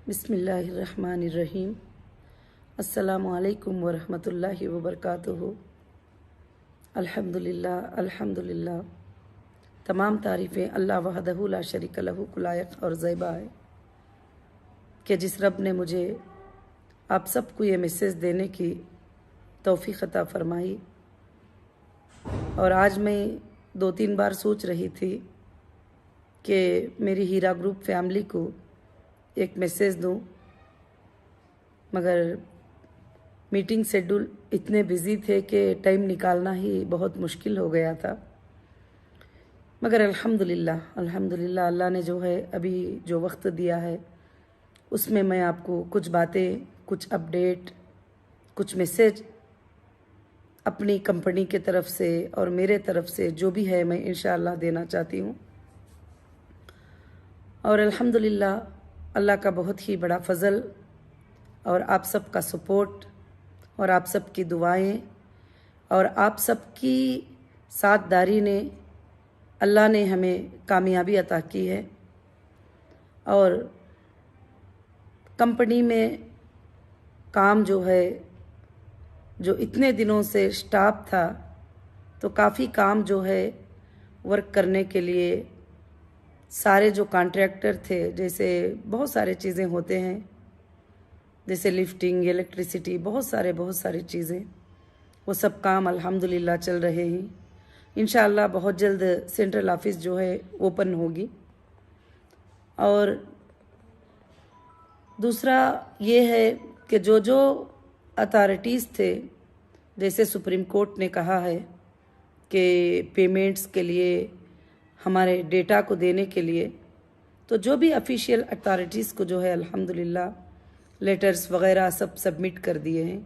बिस्मिल्लाहिर्रहमानिर्रहीम। अस्सलामुअलैकुम वरहमतुल्लाहि वबरकातुहू। अल्हम्दुलिल्लाह अल्हम्दुलिल्लाह। तमाम तारीफ़ें अल्लाह वहदहू ला शरीक लहू को लायक और ज़ैबा है कि जिस रब ने मुझे आप सबको ये मैसेज देने की तौफ़ीक़ अता फ़रमाई। और आज मैं 2-3 बार सोच रही थी कि मेरी हीरा ग्रुप फैमिली को एक मैसेज दूं, मगर मीटिंग शेड्यूल इतने बिज़ी थे कि टाइम निकालना ही बहुत मुश्किल हो गया था। मगर अल्हम्दुलिल्लाह अल्हम्दुलिल्लाह अल्लाह ने जो है अभी जो वक्त दिया है उसमें मैं आपको कुछ बातें, कुछ अपडेट, कुछ मैसेज अपनी कंपनी के तरफ से और मेरे तरफ से जो भी है मैं इंशाअल्लाह देना चाहती हूँ। और अल्हम्दुलिल्लाह अल्लाह का बहुत ही बड़ा फ़ज़ल और आप सब का सपोर्ट और आप सब की दुआएं और आप सब की साथदारी ने अल्लाह ने हमें कामयाबी अता की है। और कंपनी में काम जो है, जो इतने दिनों से स्टाफ था, तो काफ़ी काम जो है वर्क करने के लिए सारे जो कॉन्ट्रैक्टर थे, जैसे बहुत सारे चीज़ें होते हैं, जैसे लिफ्टिंग, इलेक्ट्रिसिटी, बहुत सारी चीज़ें, वो सब काम अल्हम्दुलिल्लाह चल रहे हैं। इंशाअल्लाह बहुत जल्द सेंट्रल ऑफिस जो है ओपन होगी। और दूसरा ये है कि जो जो अथॉरिटीज़ थे, जैसे सुप्रीम कोर्ट ने कहा है कि पेमेंट्स के लिए, हमारे डेटा को देने के लिए, तो जो भी ऑफिशियल अथॉरिटीज़ को जो है अल्हम्दुलिल्लाह लेटर्स वगैरह सब सबमिट कर दिए हैं।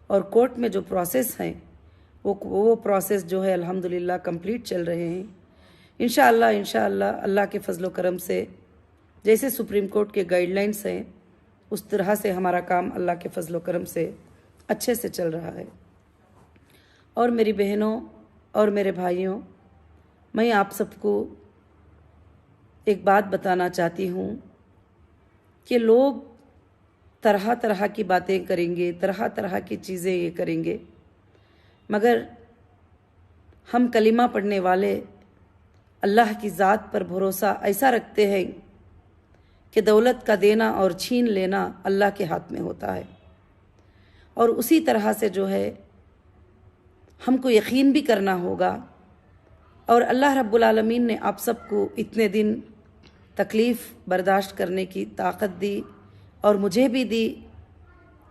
और कोर्ट में जो प्रोसेस हैं वो प्रोसेस जो है अल्हम्दुलिल्लाह कंप्लीट चल रहे हैं। इंशाअल्लाह अल्लाह के फजलो करम से जैसे सुप्रीम कोर्ट के गाइडलाइंस हैं उस तरह से हमारा काम अल्लाह के फजलो करम से अच्छे से चल रहा है। और मेरी बहनों और मेरे भाइयों, मैं आप सबको एक बात बताना चाहती हूँ कि लोग तरह तरह की बातें करेंगे, तरह तरह की चीज़ें ये करेंगे, मगर हम कलिमा पढ़ने वाले अल्लाह की ज़ात पर भरोसा ऐसा रखते हैं कि दौलत का देना और छीन लेना अल्लाह के हाथ में होता है। और उसी तरह से जो है हमको यकीन भी करना होगा। और अल्लाह रब्बुल आलमीन ने आप सबको इतने दिन तकलीफ़ बर्दाश्त करने की ताकत दी और मुझे भी दी,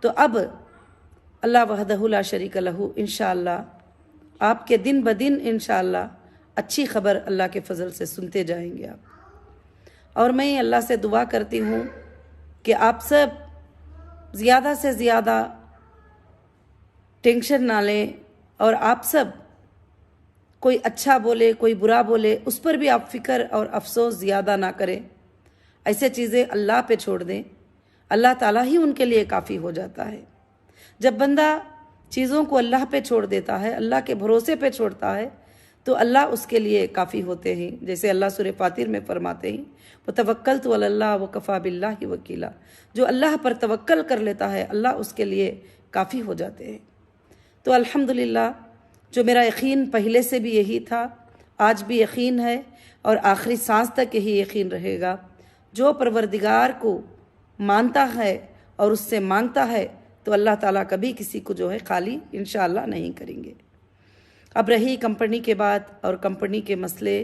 तो अब अल्लाह वहदहू ला शरीक लहू इंशाअल्लाह आपके दिन ब दिन इंशाअल्लाह अच्छी खबर अल्लाह के फ़ज़ल से सुनते जाएंगे आप। और मैं अल्लाह से दुआ करती हूँ कि आप सब ज़्यादा से ज़्यादा टेंशन ना लें और आप सब कोई अच्छा बोले, कोई बुरा बोले, उस पर भी आप फ़िक्र और अफसोस ज़्यादा ना करें। ऐसे चीज़ें अल्लाह पे छोड़ दें, अल्लाह ताला ही उनके लिए काफ़ी हो जाता है। जब बंदा चीज़ों को अल्लाह पे छोड़ देता है, अल्लाह के भरोसे पे छोड़ता है, तो अल्लाह उसके लिए काफ़ी होते हैं। जैसे अल्लाह सूरह फातिर में फरमाते हैं, वो तवक्कलतु अलल्लाह व कफ़ा बिल्लाहि वकीला। जो अल्लाह पर तवक्कल कर लेता है, अल्लाह उसके लिए काफ़ी हो जाते हैं। तो अल्हम्दुलिल्लाह, जो मेरा यकीन पहले से भी यही था, आज भी यकीन है और आखिरी सांस तक यही यकीन रहेगा। जो परवरदिगार को मानता है और उससे मांगता है तो अल्लाह ताला कभी किसी को जो है खाली इंशाअल्लाह नहीं करेंगे। अब रही कंपनी के बात और कंपनी के मसले,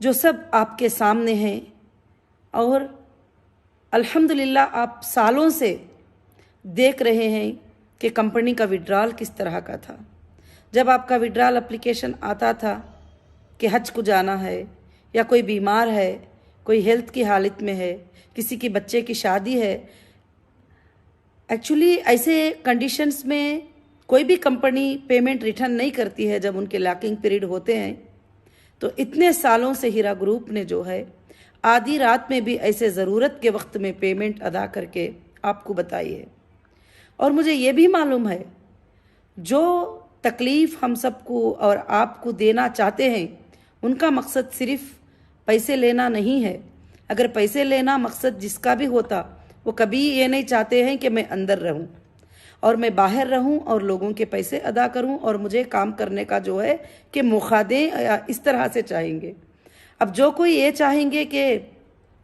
जो सब आपके सामने हैं। और अल्हम्दुलिल्लाह आप सालों से देख रहे हैं कि कंपनी का विड्रॉल किस तरह का था। जब आपका विड्रॉल एप्लीकेशन आता था कि हज को जाना है, या कोई बीमार है, कोई हेल्थ की हालत में है, किसी की बच्चे की शादी है, एक्चुअली ऐसे कंडीशंस में कोई भी कंपनी पेमेंट रिटर्न नहीं करती है जब उनके लॉकिंग पीरियड होते हैं। तो इतने सालों से हीरा ग्रुप ने जो है आधी रात में भी ऐसे ज़रूरत के वक्त में पेमेंट अदा करके आपको बताई है। और मुझे ये भी मालूम है, जो तकलीफ़ हम सबको और आपको देना चाहते हैं, उनका मकसद सिर्फ पैसे लेना नहीं है, अगर पैसे लेना मकसद जिसका भी होता, वो कभी ये नहीं चाहते हैं कि मैं अंदर रहूं और मैं बाहर रहूं और लोगों के पैसे अदा करूं और मुझे काम करने का जो है कि मौका दें, इस तरह से चाहेंगे। अब जो कोई ये चाहेंगे कि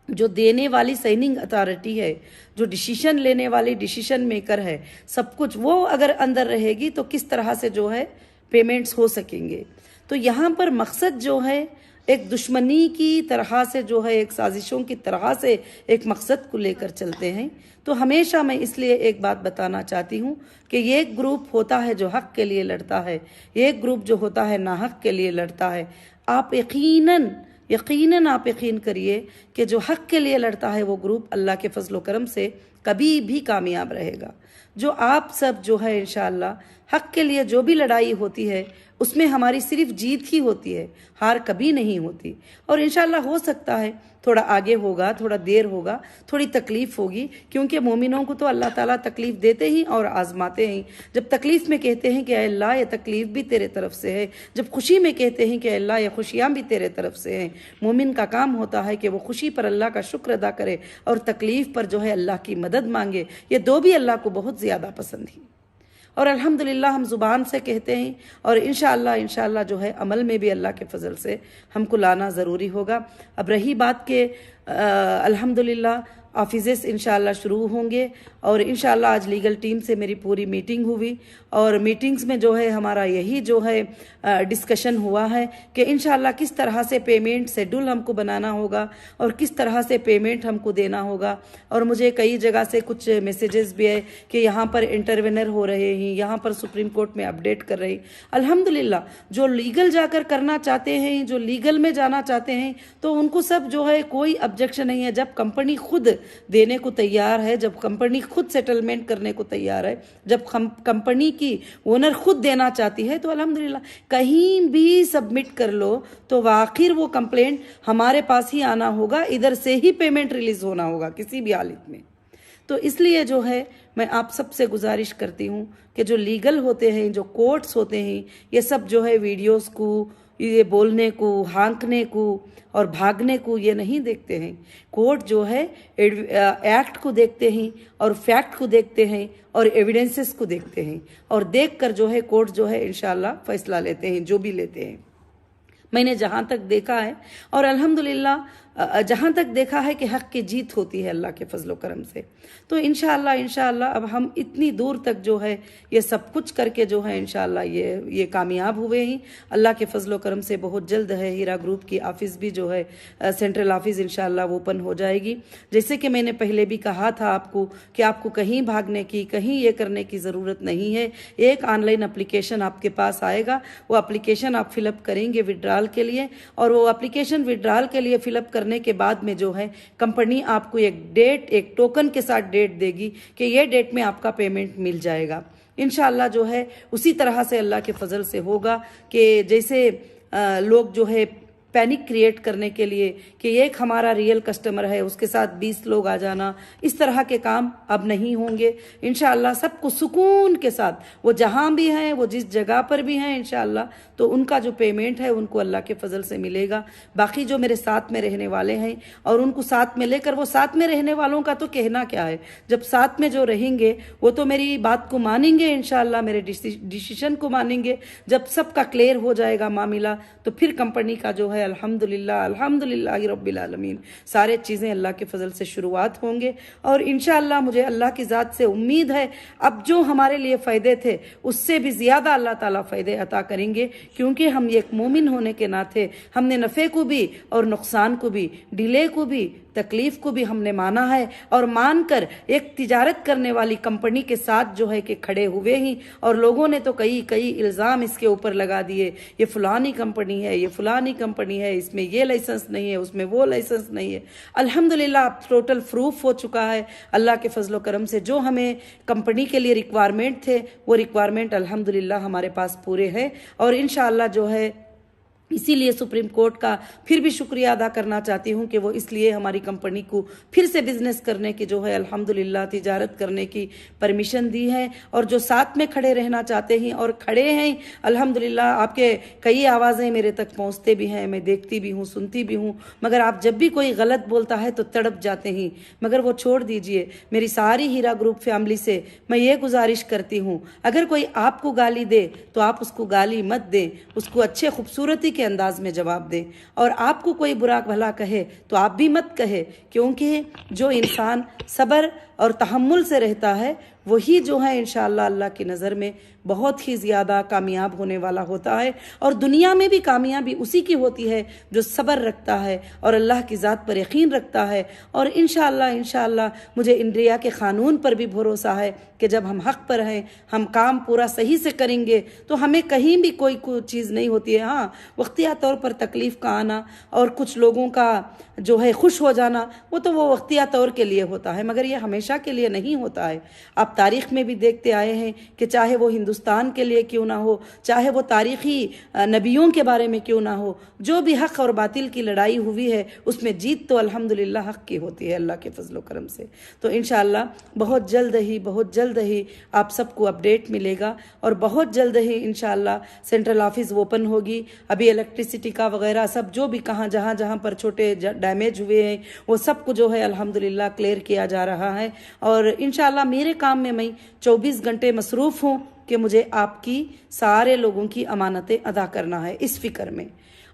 जो देने वाली साइनिंग अथॉरिटी है, जो डिसीजन लेने वाली डिसीजन मेकर है, सब कुछ वो अगर अंदर रहेगी तो किस तरह से जो है पेमेंट्स हो सकेंगे। तो यहाँ पर मकसद जो है एक दुश्मनी की तरह से जो है, एक साजिशों की तरह से एक मकसद को लेकर चलते हैं। तो हमेशा मैं इसलिए एक बात बताना चाहती हूँ कि ये ग्रुप होता है जो हक के लिए लड़ता है, ये ग्रुप जो होता है नाहक के लिए लड़ता है। आप यकीनन आप यकीन करिए कि जो हक के लिए लड़ता है वो ग्रुप अल्लाह के फजलो करम से कभी भी कामयाब रहेगा। जो आप सब जो है इंशाअल्लाह हक के लिए जो भी लड़ाई होती है उसमें हमारी सिर्फ जीत ही होती है, हार कभी नहीं होती। और इंशाअल्लाह हो सकता है थोड़ा आगे होगा, थोड़ा देर होगा, थोड़ी तकलीफ होगी, क्योंकि मोमिनों को तो अल्लाह ताला तकलीफ देते ही और आजमाते हैं। जब तकलीफ में कहते हैं कि अल्लाह ये तकलीफ भी तेरे तरफ से है, जब खुशी में कहते हैं कि अल्लाह ये खुशियाँ भी तेरे तरफ से हैं, मोमिन का काम होता है कि वो खुशी पर अल्लाह का शुक्र अदा करे और तकलीफ पर जो है अल्लाह की मदद मांगे। ये दो भी अल्लाह को बहुत ज़्यादा पसंद है और अल्हम्दुलिल्लाह हम ज़ुबान से कहते हैं और इंशाअल्लाह जो है अमल में भी अल्लाह के फजल से हमको लाना ज़रूरी होगा। अब रही बात के अल्हम्दुलिल्लाह ऑफिसेस इंशाअल्लाह शुरू होंगे और इंशाअल्लाह आज लीगल टीम से मेरी पूरी मीटिंग हुई और मीटिंग्स में जो है हमारा यही जो है डिस्कशन हुआ है कि इंशाअल्लाह किस तरह से पेमेंट शेड्यूल हमको बनाना होगा और किस तरह से पेमेंट हमको देना होगा। और मुझे कई जगह से कुछ मैसेजेस भी है कि यहाँ पर इंटरवेनर हो रहे हैं, यहाँ पर सुप्रीम कोर्ट में अपडेट कर रहे हैं। अल्हम्दुलिल्लाह जो लीगल जाकर करना चाहते हैं, जो लीगल में जाना चाहते हैं, तो उनको सब जो है कोई ऑब्जेक्शन नहीं है। जब कंपनी खुद देने को तैयार है, जब कंपनी खुद सेटलमेंट करने को तैयार है, जब कंपनी की ओनर खुद देना चाहती है, तो अल्हम्दुलिल्लाह कहीं भी सबमिट कर लो तो आखिर वो कंप्लेंट हमारे पास ही आना होगा, इधर से ही पेमेंट रिलीज होना होगा किसी भी हालत में। तो इसलिए जो है मैं आप सबसे गुजारिश करती हूँ कि जो लीगल होते हैं, जो कोर्ट्स होते हैं, ये सब जो है वीडियोस को, ये बोलने को, हाँकने को और भागने को ये नहीं देखते हैं। कोर्ट जो है एक्ट को देखते हैं और फैक्ट को देखते हैं और एविडेंसेस को देखते हैं और देखकर जो है कोर्ट जो है इंशाअल्लाह फैसला लेते हैं, जो भी लेते हैं। मैंने जहाँ तक देखा है और अल्हम्दुलिल्लाह जहाँ तक देखा है कि हक की जीत होती है अल्लाह के फजलो करम से। तो इंशाअल्लाह अब हम इतनी दूर तक जो है ये सब कुछ करके जो है इंशाअल्लाह ये कामयाब हुए हैं अल्लाह के फजलो करम से। बहुत जल्द है हीरा ग्रुप की ऑफिस भी जो है सेंट्रल ऑफिस इंशाअल्लाह ओपन हो जाएगी। जैसे कि मैंने पहले भी कहा था आपको कि आपको कहीं भागने की, कहीं ये करने की ज़रूरत नहीं है। एक ऑनलाइन एप्लीकेशन आपके पास आएगा, वो एप्लीकेशन आप फिलअप करेंगे विड्रॉल के लिए और वो एप्लीकेशन विड्रॉल के लिए फिलअप करने के बाद में जो है कंपनी आपको एक डेट, एक टोकन के साथ डेट देगी कि ये डेट में आपका पेमेंट मिल जाएगा। इंशाअल्लाह जो है उसी तरह से अल्लाह के फजल से होगा कि जैसे लोग जो है पैनिक क्रिएट करने के लिए कि एक हमारा रियल कस्टमर है उसके साथ 20 लोग आ जाना, इस तरह के काम अब नहीं होंगे। इंशाअल्लाह सबको सुकून के साथ, वो जहां भी हैं, वो जिस जगह पर भी हैं, इंशाअल्लाह तो उनका जो पेमेंट है उनको अल्लाह के फजल से मिलेगा। बाकी जो मेरे साथ में रहने वाले हैं और उनको साथ में लेकर, वो साथ में रहने वालों का तो कहना क्या है, जब साथ में जो रहेंगे वो तो मेरी बात को मानेंगे इंशाअल्लाह, मेरे डिसीजन को मानेंगे। जब सबका क्लियर हो जाएगा मामला तो फिर कंपनी का जो है अल्हम्दुलिल्लाह रब्बिल आलमीन सारे चीज़ें अल्लाह के फजल से शुरुआत होंगे। और इंशाअल्लाह मुझे अल्लाह की ज़ात से उम्मीद है अब जो हमारे लिए फ़ायदे थे उससे भी ज़्यादा अल्लाह ताला फ़ायदे अता करेंगे, क्योंकि हम एक मोमिन होने के नाते हमने नफ़े को भी और नुकसान को भी, डिले को भी, तकलीफ को भी हमने माना है और मानकर एक तिजारत करने वाली कंपनी के साथ जो है कि खड़े हुए ही। और लोगों ने तो कई इल्ज़ाम इसके ऊपर लगा दिए, ये फलानी कंपनी है, ये फलानी कंपनी है, इसमें ये लाइसेंस नहीं है, उसमें वो लाइसेंस नहीं है। अल्हम्दुलिल्लाह अब टोटल प्रूफ हो चुका है अल्लाह के फजलो करम से। जो हमें कंपनी के लिए रिक्वायरमेंट थे वो रिक्वायरमेंट अल्हम्दुलिल्लाह हमारे पास पूरे हैं और इंशाअल्लाह जो है इसीलिए सुप्रीम कोर्ट का फिर भी शुक्रिया अदा करना चाहती हूँ कि वो इसलिए हमारी कंपनी को फिर से बिजनेस करने की जो है अल्हम्दुलिल्लाह तिजारत करने की परमिशन दी है। और जो साथ में खड़े रहना चाहते हैं और खड़े हैं, अल्हम्दुलिल्लाह आपके कई आवाज़ें मेरे तक पहुँचते भी हैं, मैं देखती भी हूँ, सुनती भी हूँ, मगर आप जब भी कोई गलत बोलता है तो तड़प जाते हैं। मगर वो छोड़ दीजिए। मेरी सारी हीरा ग्रुप फैमिली से मैं ये गुजारिश करती हूँ, अगर कोई आपको गाली दे तो आप उसको गाली मत दें, उसको अच्छे खूबसूरती के अंदाज में जवाब दें। और आपको कोई बुरा भला कहे तो आप भी मत कहे, क्योंकि जो इंसान सब्र और तहम्मुल से रहता है वही जो है इंशाअल्लाह अल्लाह की नज़र में बहुत ही ज़्यादा कामयाब होने वाला होता है। और दुनिया में भी कामयाबी उसी की होती है जो सब्र रखता है और अल्लाह की ज़ात पर यकीन रखता है। और इंशाअल्लाह मुझे इंडिया के क़ानून पर भी भरोसा है कि जब हम हक़ पर हैं, हम काम पूरा सही से करेंगे तो हमें कहीं भी कोई चीज़ नहीं होती है। हाँ, वक्तिया तौर पर तकलीफ़ का आना और कुछ लोगों का जो है खुश हो जाना, वो वक्तिया तौर के लिए होता है, मगर ये हमेशा के लिए नहीं होता है। आप तारीख़ में भी देखते आए हैं कि चाहे वो हिंदुस्तान के लिए क्यों ना हो, चाहे वो तारीख़ी नबियों के बारे में क्यों ना हो, जो भी हक़ और बातिल की लड़ाई हुई है उसमें जीत तो अल्हम्दुलिल्लाह हक़ की होती है अल्लाह के फजल व करम से। तो इंशाअल्लाह बहुत जल्द ही आप सबको अपडेट मिलेगा और बहुत जल्द ही इंशाअल्लाह सेंट्रल ऑफिस ओपन होगी। अभी इलेक्ट्रिसिटी का वगैरह सब जो भी जहाँ पर छोटे डैमेज हुए हैं वो सब को जो है अल्हम्दुलिल्लाह क्लियर किया जा रहा है। और इंशाअल्लाह मेरे काम में मैं 24 घंटे मसरूफ़ हूँ कि मुझे आपकी सारे लोगों की अमानतें अदा करना है इस फ़िक्र में।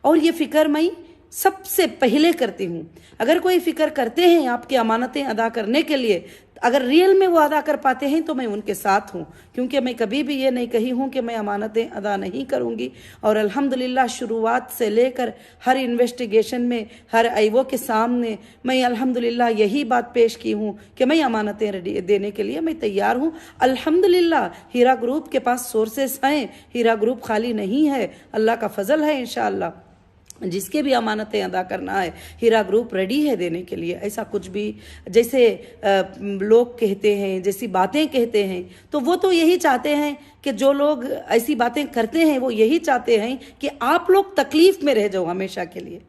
और ये फ़िक्र मैं सबसे पहले करती हूँ। अगर कोई फ़िक्र करते हैं आपकी अमानतें अदा करने के लिए, अगर रियल में वो अदा कर पाते हैं तो मैं उनके साथ हूँ, क्योंकि मैं कभी भी ये नहीं कही हूँ कि मैं अमानतें अदा नहीं करूँगी। और अल्हम्दुलिल्लाह शुरुआत से लेकर हर इन्वेस्टिगेशन में, हर आईओ के सामने मैं अल्हम्दुलिल्लाह यही बात पेश की हूँ कि मैं अमानतें देने के लिए मैं तैयार हूँ। अल्हम्दुलिल्लाह हीरा ग्रुप के पास सोर्सेस हैं, हीरा ग्रुप खाली नहीं है, अल्लाह का फजल है। इंशाअल्लाह जिसके भी अमानतें अदा करना है हीरा ग्रुप रेडी है देने के लिए। ऐसा कुछ भी जैसे लोग कहते हैं, जैसी बातें कहते हैं, तो वो तो यही चाहते हैं कि जो लोग ऐसी बातें करते हैं वो यही चाहते हैं कि आप लोग तकलीफ में रह जाओ हमेशा के लिए,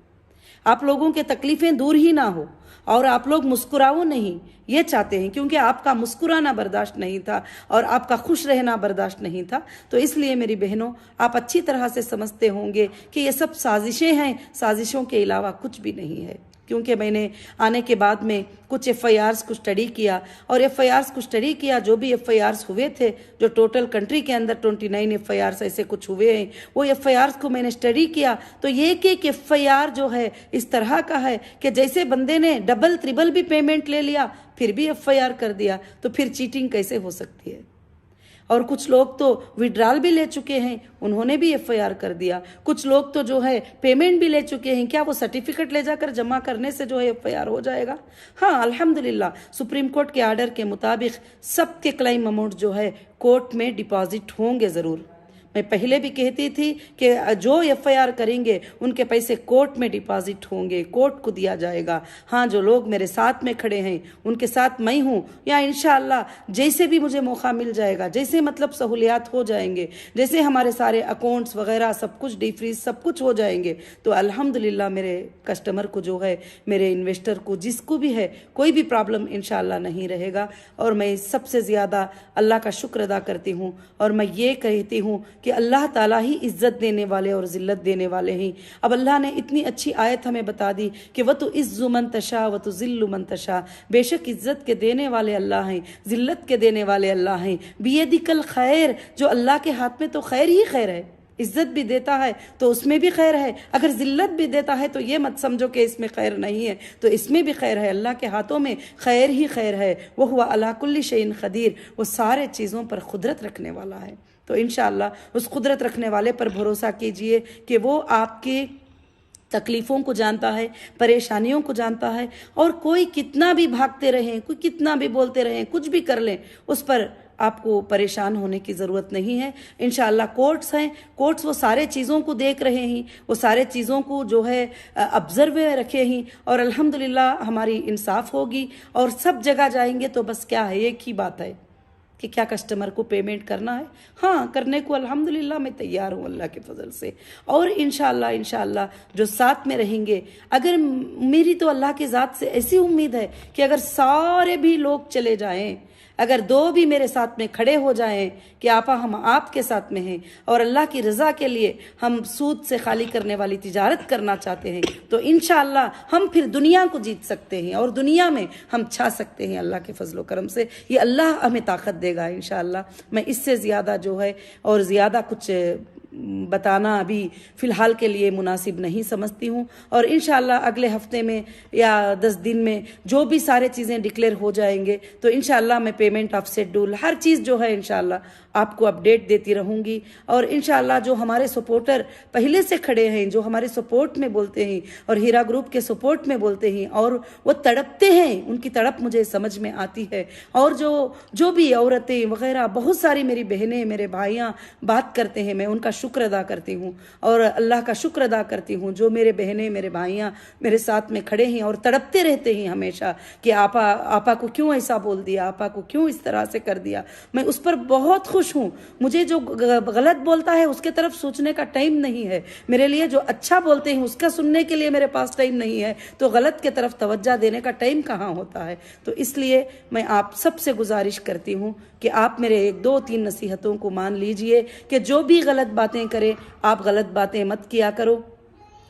आप लोगों के तकलीफें दूर ही ना हो और आप लोग मुस्कुराओ नहीं, ये चाहते हैं, क्योंकि आपका मुस्कुराना बर्दाश्त नहीं था और आपका खुश रहना बर्दाश्त नहीं था। तो इसलिए मेरी बहनों, आप अच्छी तरह से समझते होंगे कि ये सब साजिशें हैं, साजिशों के अलावा कुछ भी नहीं है। क्योंकि मैंने आने के बाद में कुछ FIRs को स्टडी किया और FIRs को स्टडी किया, जो भी FIRs हुए थे, जो टोटल कंट्री के अंदर 29 FIRs ऐसे कुछ हुए हैं, वो FIRs को मैंने स्टडी किया तो ये एक FIR जो है इस तरह का है कि जैसे बंदे ने डबल ट्रिबल भी पेमेंट ले लिया फिर भी FIR कर दिया, तो फिर चीटिंग कैसे हो सकती है। और कुछ लोग तो विड्रॉल भी ले चुके हैं, उन्होंने भी FIR कर दिया। कुछ लोग तो जो है पेमेंट भी ले चुके हैं, क्या वो सर्टिफिकेट ले जाकर जमा करने से जो है FIR हो जाएगा? हाँ, अल्हम्दुलिल्लाह सुप्रीम कोर्ट के आर्डर के मुताबिक सबके क्लेम अमाउंट जो है कोर्ट में डिपॉजिट होंगे ज़रूर। मैं पहले भी कहती थी कि जो FIR करेंगे उनके पैसे कोर्ट में डिपॉजिट होंगे, कोर्ट को दिया जाएगा। हाँ, जो लोग मेरे साथ में खड़े हैं उनके साथ मैं हूँ, या इंशाअल्लाह जैसे भी मुझे मौका मिल जाएगा, जैसे मतलब सहूलियात हो जाएंगे, जैसे हमारे सारे अकाउंट्स वगैरह सब कुछ डीफ्रीज सब कुछ हो जाएंगे, तो अल्हम्दुलिल्लाह मेरे कस्टमर को जो है, मेरे इन्वेस्टर को, जिसको भी है, कोई भी प्रॉब्लम इंशाअल्लाह नहीं रहेगा। और मैं सबसे ज़्यादा अल्लाह का शुक्र अदा करती हूँ और मैं ये कहती हूँ कि अल्लाह ताला ही इज्जत देने वाले और ज़िल्लत देने वाले हैं। अब अल्लाह ने इतनी अच्छी आयत हमें बता दी कि वह तो इज़्ज़ु मन तशा व तो ज़िल्लु मन तशा, बेशक इज्जत के देने वाले अल्लाह हैं, ज़िल्लत के देने वाले अल्लाह हैं। बियदिकल खैर, जो अल्लाह के हाथ में तो खैर ही खैर है। इज्जत भी देता है तो उसमें भी खैर है, अगर ज़िल्लत भी देता है तो ये मत समझो कि इसमें खैर नहीं है, तो इसमें भी खैर है। अल्लाह के हाथों में खैर ही खैर है। वह हुआ अला कुल्ली शैइन क़दीर, वो सारे चीज़ों पर कुदरत रखने वाला है। तो इंशाअल्लाह उस कुदरत रखने वाले पर भरोसा कीजिए कि वो आपकी तकलीफ़ों को जानता है, परेशानियों को जानता है। और कोई कितना भी भागते रहें, कोई कितना भी बोलते रहें, कुछ भी कर लें, उस पर आपको परेशान होने की ज़रूरत नहीं है। इंशाअल्लाह कोर्ट्स हैं, कोर्ट्स वो सारे चीज़ों को देख रहे हैं, वो सारे चीज़ों को जो है ऑब्जर्व रखे हैं और अल्हम्दुलिल्लाह हमारी इंसाफ होगी और सब जगह जाएंगे। तो बस क्या है, एक ही बात है, कि क्या कस्टमर को पेमेंट करना है। हाँ, करने को अल्हम्दुलिल्लाह मैं तैयार हूँ अल्लाह के फजल से। और इंशाअल्लाह जो साथ में रहेंगे, अगर मेरी तो अल्लाह की ज़ात से ऐसी उम्मीद है कि अगर सारे भी लोग चले जाएं, अगर 2 भी मेरे साथ में खड़े हो जाएं कि आपा हम आपके साथ में हैं और अल्लाह की रज़ा के लिए हम सूद से खाली करने वाली तिजारत करना चाहते हैं, तो इंशाअल्लाह हम फिर दुनिया को जीत सकते हैं और दुनिया में हम छा सकते हैं अल्लाह के फजलो करम से। ये अल्लाह हमें ताकत देगा इंशाअल्लाह। मैं इससे ज़्यादा जो है और ज़्यादा कुछ बताना अभी फ़िलहाल के लिए मुनासिब नहीं समझती हूँ। और इंशाअल्लाह अगले हफ्ते में या 10 दिन में जो भी सारे चीज़ें डिक्लेयर हो जाएंगे तो इंशाअल्लाह मैं पेमेंट ऑफ शेड्यूल हर चीज़ जो है इंशाअल्लाह आपको अपडेट देती रहूँगी। और इंशाअल्लाह जो हमारे सपोर्टर पहले से खड़े हैं, जो हमारे सपोर्ट में बोलते हैं और हीरा ग्रुप के सपोर्ट में बोलते हैं और वो तड़पते हैं, उनकी तड़प मुझे समझ में आती है। और जो भी औरतें वगैरह बहुत सारी मेरी बहनें मेरे भाइयाँ बात करते हैं, मैं उनका शुक्र अदा करती हूँ और अल्लाह का शुक्र अदा करती हूँ जो मेरे बहनें मेरे भाइयाँ मेरे साथ में खड़े हैं और तड़पते रहते हैं हमेशा कि आपा को क्यों ऐसा बोल दिया, आपा को क्यों इस तरह से कर दिया। मैं उस पर बहुत खुश हूँ। मुझे जो गलत बोलता है उसके तरफ सोचने का टाइम नहीं है मेरे लिए, जो अच्छा बोलते हैं उसका सुनने के लिए मेरे पास टाइम नहीं है, तो गलत के तरफ तवज्जो देने का टाइम कहाँ होता है। तो इसलिए मैं आप सबसे गुजारिश करती हूँ कि आप मेरे 1-2-3 नसीहतों को मान लीजिए कि जो भी गलत बातें करे आप गलत बातें मत किया करो।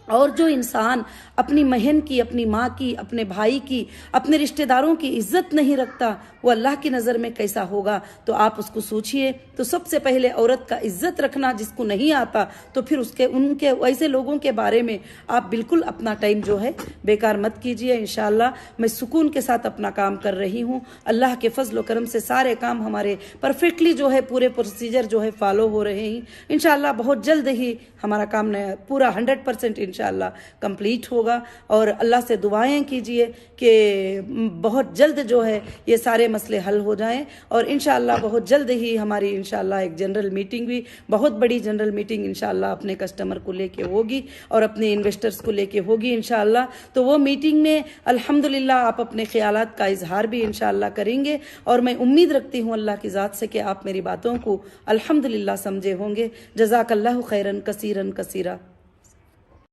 और जो इंसान अपनी बहन की, अपनी माँ की, अपने भाई की, अपने रिश्तेदारों की इज्जत नहीं रखता वो अल्लाह की नज़र में कैसा होगा, तो आप उसको सोचिए। तो सबसे पहले औरत का इज्जत रखना जिसको नहीं आता, तो फिर उनके ऐसे लोगों के बारे में आप बिल्कुल अपना टाइम जो है बेकार मत कीजिए। इंशाअल्लाह मैं सुकून के साथ अपना काम कर रही हूँ। अल्लाह के फजल करम से सारे काम हमारे परफेक्टली जो है पूरे प्रोसीजर जो है फॉलो हो रहे हैं। इंशाअल्लाह बहुत जल्द ही हमारा काम पूरा 100% इंशाअल्लाह कंप्लीट होगा। और अल्लाह से दुआएं कीजिए कि बहुत जल्द जो है ये सारे मसले हल हो जाएं और इंशाअल्लाह बहुत जल्द ही हमारी इंशाअल्लाह एक जनरल मीटिंग भी, बहुत बड़ी जनरल मीटिंग इंशाअल्लाह अपने कस्टमर को लेके होगी और अपने इन्वेस्टर्स को लेके होगी इंशाअल्लाह। तो वो मीटिंग में अल्हम्दुलिल्लाह आप अपने ख्यालात का इजहार भी इंशाअल्लाह करेंगे और मैं उम्मीद रखती हूँ अल्लाह की ज़ात से कि आप मेरी बातों को अल्हम्दुलिल्लाह समझे होंगे। जज़ाकल्लाहु खैरन कसीरन कसीरा।